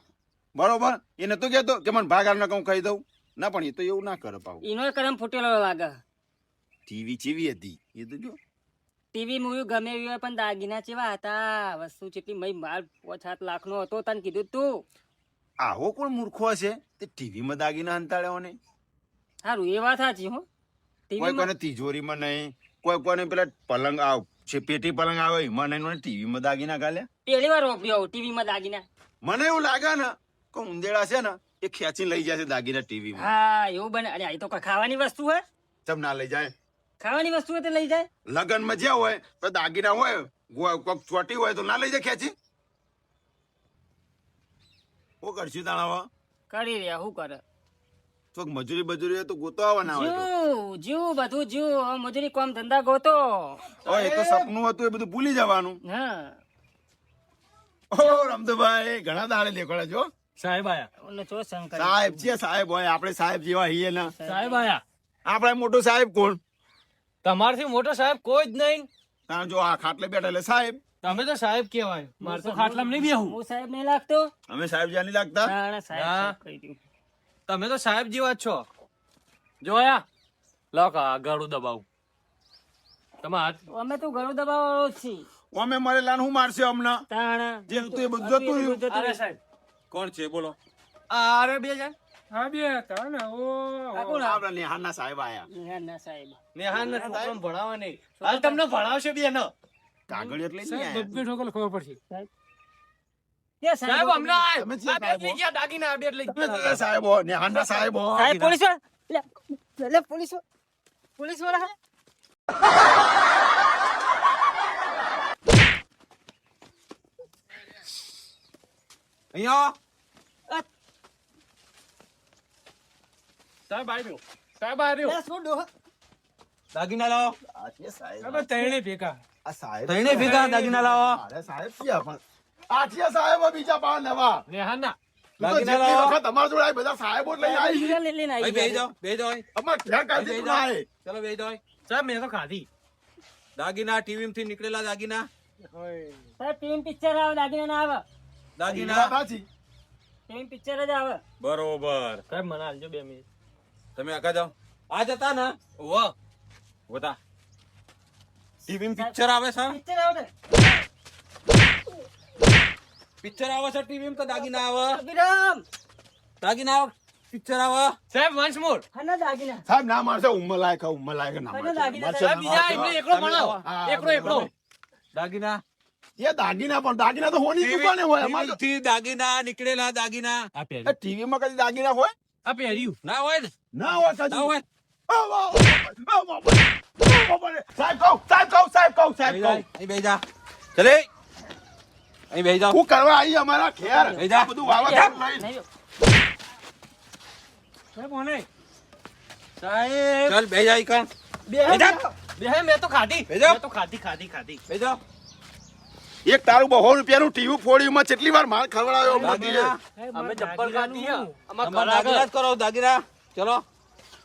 બરોબર. એ નતો કહેતો કે મને ભાગ આવીને કહું ખાઈ દઉં. ના, પણ એ તો એવું ના કરે પાછું. એનો કરમ ફૂટેલો લાગે. ટીવી ચીવી હતી એ તો જો. ટીવી મૂવી ગમે એવી હોય પણ દાગીના ચેવા હતા? વસ્તુ કેટલી મય માલ 5-7 લાખ નો હતો. તને કીધું તું. આવો કોણ મૂર્ખો હશે તે ટીવીમાં દાગીના હંતાડ્યો ને? સારું એ વાત સાચી હો. કોઈ કોને તિજોરીમાં નહીં, કોઈ કોને પેલા પલંગ છે પેટી પલંગ આવે એમાં નહીં, ટીવીમાં દાગીના ગાલ્યા. પહેલી વાર વાપર્યો ટીવી માં દાગીના. મને એવું લાગે ને કે ઉંદેડા છે ને એ ખેંચીને લઈ જાય છે દાગીના ટીવીમાં. હા એવું બને. અરે આ તો કોઈ ખાવાની વસ્તુ હોય. ચમ ના લઈ જાય? ખાવાની વસ્તુ હોય તો લઈ જાય. લગનમાં જ્યાં હોય તો દાગીના હોય, કોઈક ચોટી હોય તો ના લઈ જાય ખેંચી. શું કરશું તાણા? કરી રહ્યા શું કરે? ચોક મજૂરી બજૂરી હોય તો ગોતો આવવાના હોય તો. જીવ બધું જીવ. હવે મજૂરી કામ ધંધા ગોતો. એ તો સપનું હતું, એ બધું ભૂલી જવાનું. હા ઓ રમતુભાઈ, ઘણા દાડે દેખાડે છો. સાહેબ આયા. ઓને ચો શંકર. સાહેબ છે, સાહેબ હોય, આપણે સાહેબ જેવા હીએ ને. સાહેબ આયા. આપણે મોટો સાહેબ કોણ? તમારથી મોટો સાહેબ કોઈ જ નહીં. કારણ જો આ ખાટલે બેઠા એટલે સાહેબ. તમે તો સાહેબ કહેવાય. મારે તો ખાટલામાં નહીં બેહું. હું સાહેબ નહીં લાગતો. અમે સાહેબ જ્યાં નહીં લાગતા. ના ના સાહેબ હા. સાહેબ કહી દઉં. તમે તો સાહેબ જેવા જ છો. જોયા લો કા ગળું દબાવું. અમે તો ઘણું દબાવવાનો જ છીએ અમે મરેલા હું મારશે હમણાં તાણ જે હતું એ બધું જતું રહ્યું. અરે સાહેબ કોણ છે બોલો? અરે બે જણ આ કોણ આ? આપણા નેહાના સાહેબ આયા ના સાહેબ નેહાન ને છોકરાને ભણાવવા નહીં હાલ તમને ભણાવશે બે ને કાગળ એટલે નહીં આયા. કે સાહેબ અમને આ તમે જે આ બે સાહેબ લઈ ગયા દાગીના આ બે લઈ તમે ગયા જે સાહેબો નેહાના સાહેબો સાહેબ પોલીસ વાળા લે પોલીસ વાળા અહીંયા સાહેબ આવ્યો સાહેબ આવ્યો લે શું ડોહ દાગીના લાવો. આ છે સાહેબ. તૈણે ભેગા આ સાહેબ તઈને ભેગા દાગીના લાવો. અરે સાહેબ ક્યાં પણ આ છે સાહેબો બીજા પા નવા નેહાના તું તો દાગીના જેટલી લાવો. વખત તમારા જોડે આવી બધા સાહેબો જ લઈને આવી છે. લઈને ભાઈ આવી બેહી જાઓ, બેહી જાઓ. અમાર ક્યાં કાઢી તું આય? ચલો બેહી જાઓ. સાહેબ મેં તો ખાધી દાગીના ટીવી થી નીકળેલા દાગીના સાહેબ ટીમ પિક્ચર આવે દાગીના ના આવે એ દાગીના વાત સાચી. ટીમ પિક્ચર જ આવે બરોબર. સાહેબ મને હાલજો 2 મિનિટ તમે આગળ જાઓ. આ જતા ને વાહ બતા ટીવી પિક્ચર આવે છે, પિક્ચર આવે પિક્ચર આવે છે ટીવી તો દાગીના આવે, અભિરામ દાગીના આવે, પિક્ચર આવે. સાહેબ વન્સ મોર હના દાગીના સાહેબ ના મારશે ઉંમર લાયક ના કને મારશે. દાગીના મારશે, સાહેબ બીજા એમને એકલો ભણાવો હા, એકલો એકલો દાગીના એ દાગીના પણ દાગીના તો હોની દુકાને હોય અમારે ટીવી થી દાગીના નીકળેલા દાગીના આ તો ટીવી માં કદી દાગીના હોય આ પહેર્યું ના હોય ને? ના હોય ના કદી. હોય. સાહેબ કહું સાહેબ કહું સાહેબ કહું સાહેબ બેહી જા, કહું અહીં બેહી જા. ચલે અહીં બેહી જાઓ. હું કરવા આવી અમારા ખેર બેહી જા. બધું વાવા લઈને સાહેબ ઓને ચાલ બેહી જા ઈકણ. બેહી જા. બે મેં તો ખાધી બેજો. મેં તો ખાધી બેહી જાઓ. એક તારું 200 રૂપિયાનું ટીવી ફોડ્યું માં કેટલી વાર માર ખવડાવ્યો દાગીના અમે ચપ્પલ ખાધી હે અમાર તમારે ઘર દાગીના જ આગળ કરો દાગીના. ચલો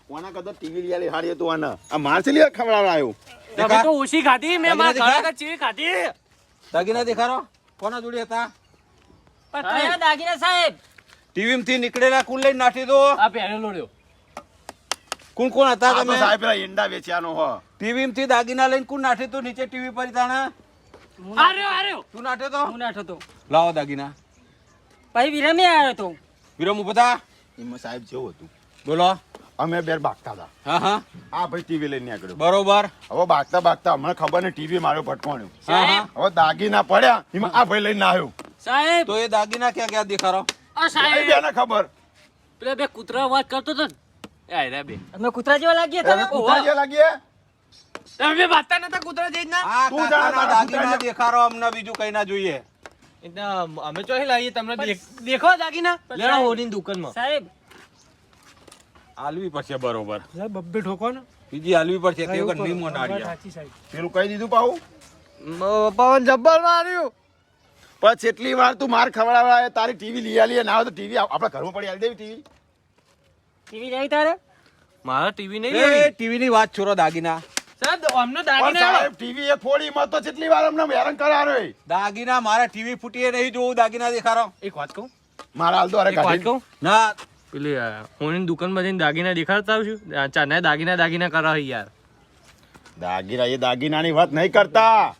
કોના કદા ટીવી લઈ આલી હારી હતું આના આ માર છે લે ખવડાવ્યો તમે તો ઓછી ખાધી મેં મારા દાગીના ઘર આગળ ચીવી ખાધી દાગીના દેખાડો. કોના જોડે હતા? પણ કયા દાગીના સાહેબ ટીવી થી નીકળેલા કુલ લઈને નાખી દો. આ પહેરેલો રહ્યો કોણ કોણ હતા આ તો તમે? સાહેબ પેલા ઈંડા વેચ્યાનો હો ટીવી થી દાગીના લઈને કોણ નાઠે તો નીચે ટીવી પર તાણા આર્યો તું નાઠે તો હું નાઠો તો લાવો દાગીના. પછી વિરમે આવ્યો તો વિરમ ઉભા થા. એમાં સાહેબ જેવું હતું બોલો. અમે બેર ભાગતા હતા હા હા આ ભાઈ ટીવી લઈને નીકળ્યો બરોબર. હવે ભાગતા ભાગતા હમણાં ખબર ને ટીવી મારો પટકોણ્યું હા હા હવે દાગીના પડ્યા એમાં આ ભાઈ લઈને આવ્યો સાહેબ તો એ દાગીના ક્યાં ક્યાં દેખાડો? આ એ સાહેબ બેને ખબર પેલા બે કૂતરા વાત કરતો હતો ને એ આયરા બે અમે કૂતરા જેવા લાગીએ તમે તમે કૂતરા જે લાગીએ તમે બે વાતતા નતા કૂતરા જઈ ના આ તું જાણે કાકાના તારા દાગીના કૂતરાને- દેખાડો અમને બીજું કઈ ના જોઈએ. અમે ચોહી લાવીએ તમને દેખો દાગીના લેણો હોની દુકાનમાં સાહેબ આલવી પડશે બરોબર. બબ્બે ઠોકો ને બીજી આલવી પડશે તે વખત નહીં મોનાડ્યા. પેલું કહી દીધું પાહુ પવન જબ્બર માર્યું પછી એટલી વાર તું માર ખવડાવે તારી ટીવી લઈ આલી ના આવે તો ટીવી આપણા ઘરમાં પડી આલી દેવી ટીવી ટીવી જાય તારે મારા ટીવી નહીં એ લેવી ટીવી ની વાત છોડો દાગીના. સાહેબ અમને પણ દાગીના સાહેબ ટીવી એ ફોડી માં તો કેટલી વાર અમને હેરાન કરારો દાગીના મારા ટીવી ફૂટીએ નહીં જોવું દાગીના દેખાડો. એક વાત કહું મારા હાલ તો અરે એક વાત કાઢી કહું ના પેલી હોની દુકાનમાં જઈને દાગીના દેખાડતા આવશું ચાના દાગીના કરાવી યાર દાગીના એ દાગીનાની વાત નહીં કરતા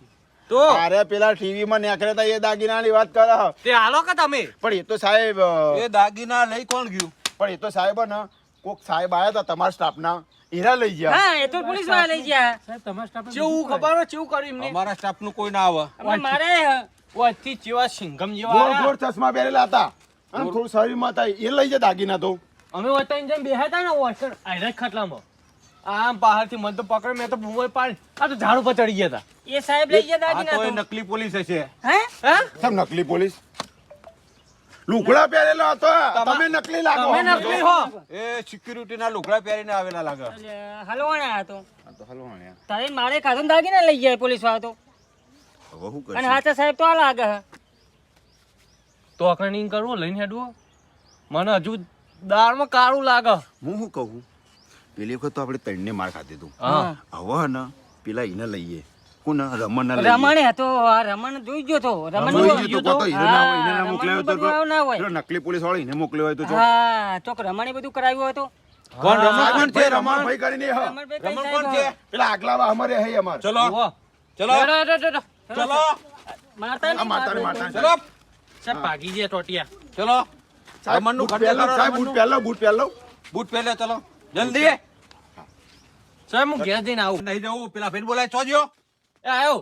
તો અરે પેલા ટીવી માં નીકળ્યા હતા એ દાગીનાની વાત કરે તે હાલો કે તમે પણ એ તો સાહેબ એ દાગીના લઈ કોણ ગયું? પણ એ તો સાહેબ ને કોક સાહેબ આયા હતા તમારા સ્ટાફના એરા લઈ ગયા હા એ તો પોલીસ વાળા લઈ ગયા ચેવું ખબર હોય, ચેવું કર્યું એમને અમારા સ્ટાફ નું કોઈ ના આવે. અમે મારે વચ્ચે ચેવા સિંઘમ જેવા ગોળ આયા. ગોળ ચશ્મા પહેરેલા હતા અને થોડું શરીરમાં હતા એ લઈ જાય દાગીના તો અમે વટાઈને જેમ બેહ્યા હતા ને વોચર આયરા ખાટલામાં આમ બહારથી મને તો પકડ મેં તો બૂમો પાડી આ તો ઝાડ ઉપર ચડી ગયા હતા એ સાહેબ લઈ ગયા આ તો એ દાગીના તો નકલી પોલીસ હશે. હે હે સમ નકલી પોલીસ લુગડા પહેરેલો હતો તમે નકલી લાગો તમે નકલી હો એ સિક્યુરિટી ના લુગડા પહેરીને આવેલા લાગે. હલવાણા હતો આ તો હલવાણ્યા. તારે મારે ખાધું ને દાગીના લઈ ગયા પોલીસ વાળા તો હવે શું અને કરશું? હાચા સાહેબ તો આ લાગે હે. તો અકણી કરવો લઈને હેડવો મને હજુ દાળમાં કાળું લાગે હું શું કહું પેલી વખત તો આપણે ત્રણને માર ખાધી તું હા હવે ને પેલા એને લઈએ કોણ રમણ લઈએ રમણે હતો આ રમણ જોઈ ગયો તો રમણ જોઈ ગયો તો કોતો હીરો ના હોય, એને ના હા, મોકલ્યો રમણનું હોય તો બધું આવું ના હોય. પેલો નકલી પોલીસ વાળો એને મોકલ્યો હોય તો જો. હા ચોક રમણે બધું કરાવ્યું હોય તો કોણ રમણ કોણ છે રમણભાઈ કરીને હ. રમણભાઈ કઈ રમણ કોણ સાહેબ? છે પેલા આગલા અમારે હે અમાર. ચલો ચલો ચલો મારતા નહીં, મારતા. ચલો સાહેબ ભાગી ગયા ટોટિયા. ચલો સાહેબ રમણનું બૂટ ઘર પહેરલો, દેખાડો, સાહેબ બૂટ પહેરલો, બૂટ પહેરલો. બૂટ પહેલે ચલો જલ્દી સાહેબ હું ઘેર જઈને આવું. નહીં જવું પેલા ભાઈ બોલાય ચોજ્યો એ આવ્યો.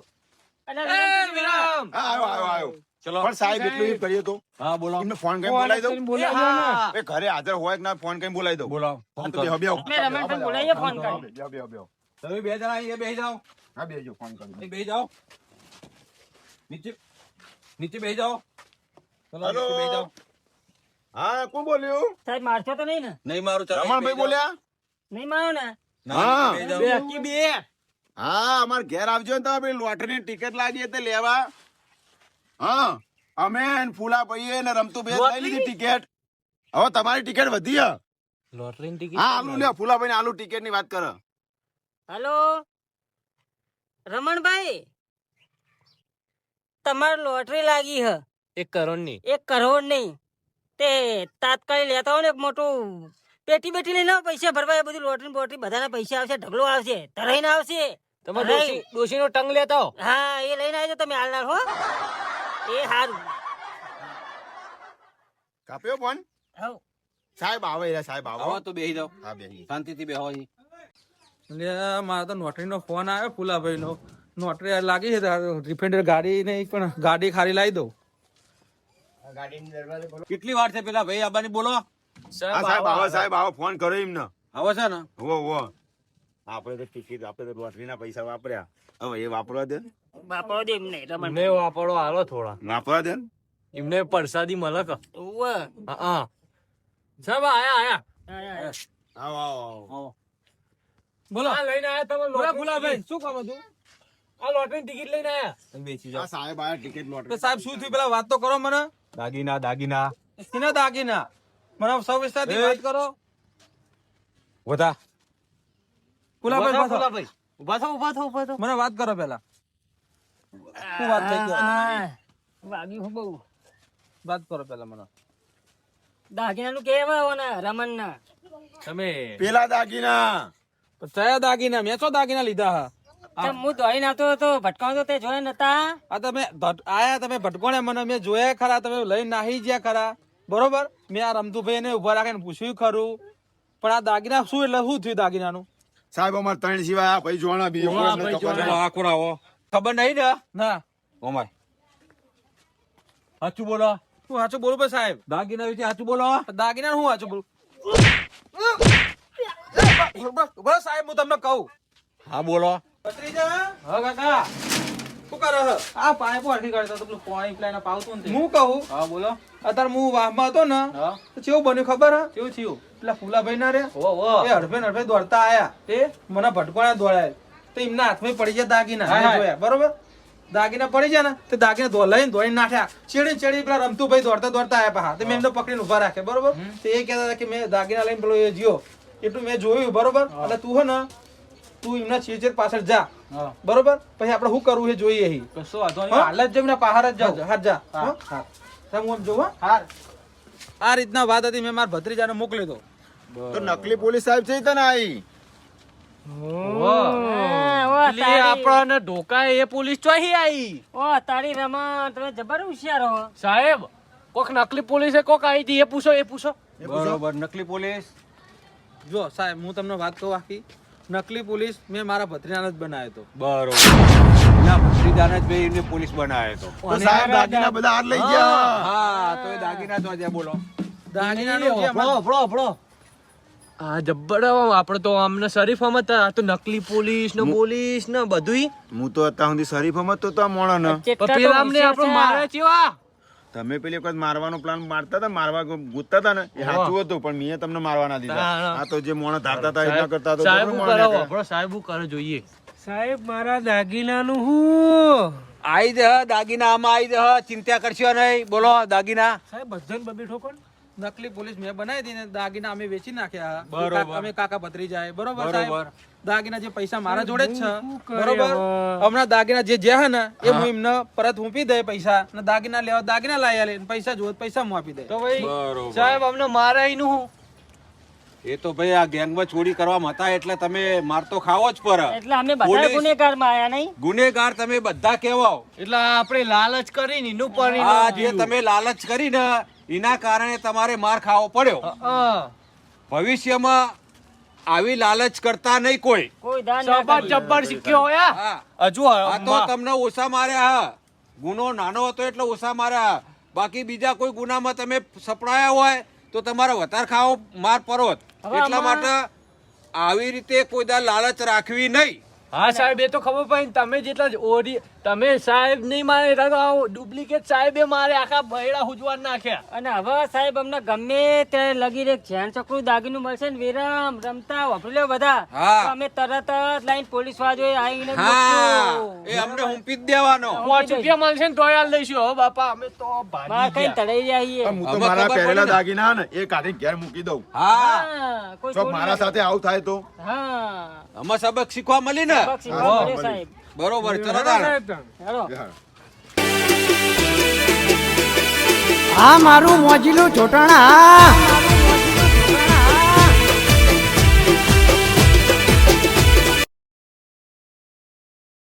અને રમણભાઈ વિરામ. હા, આવ્યો. ચલો પણ સાહેબ એટલું એ કરીએ તો હા બોલો એમને ફોન કરીને બોલાવી દઉં. હા. એ ઘરે હાજર હોય કે ના ફોન કરીને બોલાવી દઉં. બોલાવો હા, ફોન તો કરો. બેહો. મેં રમણભાઈ બોલાવીએ ફોન કરી. બેહો. તમે બે જણા અહીંયા બેસી જાઓ હા, બેહજો, ફોન કરી. અહીં બેસી જાઓ નીચે નીચે બેસી જાઓ ચલો હેલો. નીચે બેસી જાઓ હા, કોણ બોલ્યું? સાહેબ મારશો તો નહીં ને? નહીં મારું ચલો રમણભાઈ બોલ્યા? નહીં મારો ને? હા. બેસી જાઓ. બે. હા, અમાર ઘેર આવજો ને તમે પેલી લોટરીની ટિકિટ લાગી તે લેવા. હા, અમે ને ફૂલા ભાઈએ ને રમતું બે લઈ લીધી ટિકિટ. હવે તમારી ટિકિટ વધી હે. લોટરીની ટિકિટ. હા, આલુ લે ફૂલા ભાઈ આલુ ટિકિટ ની વાત કરો. હલો રમણભાઈ, તમારે લોટરી લાગી હ 1 કરોડની. 1 કરોડ નહીં. તે તાત્કાલિક લેતા હો ને એક મોટું પેટી બેટી લઈને આવો, પૈસા ભરવા. એ બધું લોટરી બોટરી બધાના પૈસા આવશે, ઢગલો આવશે, ધરાઈને આવશે. તમે ધરાઈ. ડોશીનો ટંગ લેતા હો. હા, એ લઈને આવજો તમે હાલનાર હો. એ હારું. કાપ્યો ફોન? હઉ. સાહેબ આવે રે, સાહેબ આવો આવો. તો બેસી જાઓ હા, બેહી. શાંતિથી બેહો અહીં. એટલે મારે તો નોટરીનો ફોન આવ્યો ફુલાભાઈનો. નોટરી લાગી છે ડિફેન્ડર ગાડી નહીં, પણ ગાડી ખાલી લાવી દઉં. કેટલી વાર છે પેલા ભાઈ આબાની બોલો હા, સાહેબ આવો, સાહેબ આવો. ફોન કર્યો એમને. આવો છે ને હો. આપણે તો ટિકિટ, આપણે તો લોટરીના પૈસા વાપર્યા. હવે એ વાપરવા દે. બાપો દે એમને રમણ. એમને વાપરો હાલો થોડા. વાપરવા દે. એમને પરસાદી મળે કે. ઉવ્વ. હા સાહેબ આયા. આવો. બોલો આ લઈને આયા તમે લોટરી. શું કામ હતું? આ લોટરી ટિકિટ લઈને આયા. બેસી આ સાહેબ આયા ટિકિટ તો લોટરી. સાહેબ શું થયું પેલા વાત તો કરો મને. દાગીના શેના દાગીના? મને સવિસ્તારથી એ. વાત કરો. વધા ફુલાભાઈ પાછો. ઉભા થો. મને વાત કરો પેલા. શું વાત થઈ ગઈ? આ, વાગ્યું હું બહુ. વાત કરો પેલા મને. દાગીનાનું કેવા ને રમણ ના. તમે પેલા દાગીના. કયા દાગીના? મેં શું દાગીના લીધા હા? હું દોડીને આવતો હતો, ભટકાવતો તે જોયા નતા. આ તમે આયા, તમે ભટકોણે મને મેં જોયા ખરા, તમે લઈને નાહી ગયા ખરા, બરોબર. મેં આ રમતુભાઈ ને ઉભા રાખીને પૂછ્યું ખરું, પણ આ દાગીના શું એટલે શું થયું દાગીનાનું? સાહેબ અમાર ત્રણ સિવાય આ ભાઈ જોણા બીજો કોઈ અમને ખબર ચલો નહીં. આ કોરાવો ખબર નહીં ને ના ઓમાય સાચું બોલો હું સાચું બોલું ભાઈ સાહેબ. દાગીના વિશે સાચું બોલો દાગીના હું સાચું બોલું? બસ સાહેબ હું તમને કહું. હા બોલો ભત્રીજા, હા કાકા શું કરો છો? આ પાઇપ વાળી કરતા તો પેલું પાઇપ લાઈન પાવતું ને. હું કહું હા બોલો. અત્યારે હું વાહમાં હતો ને હા તો કેવું બન્યું ખબર હે? કેવું થયું? પેલા ફૂલાભાઈ ના રે ઓ એ હડફે દોડતા આયા, તે મને ભટકોણા દોડાય તો એમના હાથમાં પડી ગયા દાગીના. હા, મેં હા. જોયા, બરોબર. દાગીના પડી ગયા ને તે દાગીના લઈને દોડીને નાખ્યા. ચેડી પેલા રમતુભાઈ દોડતા આયા પાછા. તો મેં એમને પકડીને ઉભા રાખ્યા, બરોબર. તો એ કહેતા હતા કે મેં દાગીના લઈને પેલો એ જ્યો એટલું મેં જોયું, બરોબર. એટલે તું હે ને તું એમના ચીર પાછળ જા, હા બરોબર. પછી આપણે શું કરવું એ જોઈએ અહીં. કશો વાંધો નહીં. હા? હાલ જ જઈને બહાર જ જાઉં. હાથ જા. હા, હો? હા. સાહેબ, હું આમ જોઉં, હો. હાર. આ રીતના વાત હતી. મેં મારા ભત્રીજાને મોકલી દો. તો નકલી પોલીસ સાહેબ છે તને આઈ. હા, ઓ પેલી તારી- આપણને ઢોકાય એ પોલીસ ચોહી આવી. ઓ તારી રમણ, તમે જબર હોશિયાર હો. સાહેબ કોક નકલી પોલીસ કોક આવી હતી એ પૂછો. બરોબર નકલી પોલીસ જો સાહેબ હું તમને વાત કહું આખી. નકલી પોલીસ મેં મારા ભત્રીજાને જ બનાવ્યો હતો. બરોબર ના ભત્રીજાને જ ભાઈ એમને પોલીસ બનાવે તો તો સાહેબ દાગીના બધા હાથ લઈ ગયા. હા તો એ દાગીના તો આજે બોલો દાગીનાનું જે અમારે- આ જબ્બર આપણે તો આમને શરીફ હતા. આ તો નકલી પોલીસ ને પોલીસ ને બધું. હું તો અત્યાર સુધી શરીફ સમજતો તો આ મોણાને. ચેટલા તો પેલા અમને હોશિયાર આપણે છે. મારે ચેવા. તમે પેલી વખત મારવાનો પ્લાન મારતા હતા, મારવા ગૂંથતા હતા ને એ સાચું હતું, પણ મેં તમને મારવા ના દીધા. હા. આ તો જે મોણા ધારતા હતા એના કરતા તો સાહેબ તમે હું મોણા કરો નાખ્યા. આપણો સાહેબ હું કરે જોઈએ. સાહેબ મારા દાગીનાનું હું આઈ દે દાગીના આમાં આઈ દે ચિંતા કરશો નહીં બોલો દાગીના સાહેબ બધાને બબે ઠોકો. નકલી પોલીસ મેં બનાવી હતી ને દાગીના અમે વેચી નાખ્યા. બરોબર. અમે કાકા ભત્રીજા, બરોબર બરોબર. સાહેબ. દાગીના જે પૈસા મારા જોડે જ છે, કરે બરોબર. હવે? હમણાં દાગીના જે હે ને એ હું એમને પરત મૂકી દે પૈસા ને દાગીના લેવા દાગીના લાવી આલે ને પૈસા જોત પૈસા હું આપી દે. તો ભાઈ બરોબર. સાહેબ અમને મારે એનું હું એ તો ભાઈ આ ગેંગમાં ચોરી કરવામાં હતા એટલે તમે માર તો ખાવો જ પર એટલે અમે બધા પોલીસ- ગુનેગારમાં આયા નહીં. ગુનેગાર તમે બધા કહેવાઓ. એટલે આપણે લાલચ કરીને એનું આ જે તમે લાલચ કરી ને એના કારણે તમારે માર ખાવો પડ્યો. ભવિષ્યમાં આવી લાલચ કરતા નહીં કોઈ. કોઈ દાન ના કરીએ. જબ્બર શીખ્યો હોયા હા હજુ આ તો તમને ઓછા માર્યા હા. ગુનો નાનો હતો એટલે ઓછા માર્યા. બાકી બીજા કોઈ ગુનામાં તમે સપડાયા હોય તો તમારે વધારે ખાવો માર પરોત. હવે એટલા આમાં- માટે આવી રીતે કોઈ દા લાલચ રાખવી નહીં. હા સાહેબ એ તો ખબર પડી તમે જેટલા ઓરી તમે સાહેબ નહીં મારે ડુપ્લિકેટ સાહેબે મારે આખા બૈડા હુજવાન નાખ્યા. અને હવે સાહેબ અમને ગમે ત્યારે લગી રે ધ્યાન ચકરું દાગીનું મળશે ને વિરામ રમતા વાપરી લે બધા હા. તો અમે તરત જ લાઈન પોલીસ વાળો આવીને હા ગોતશું. એ અમને હુંપી જ દેવાનો. 5 રૂપિયા મળશે ને તોય હાલ લઈશું હો બાપા અમે તો બહાર ભાગી કઈ ગયા. તળાઈ જઈએ. હું તો અમે મારા ખબર પહેરેલા પડી ને. દાગીના ને એ કાઢી ઘેર મૂકી દઉં. હા હા, કોઈ ચોક ચોરી મારા ના સાથે આવું થાય તો કરે. હા અમે સબક શીખવા મળી ને. સબક શીખવા મળ્યો સાહેબ. બરોબર ચલો તાણ. હેલો. આ મારું મોજીલું ચોટાણા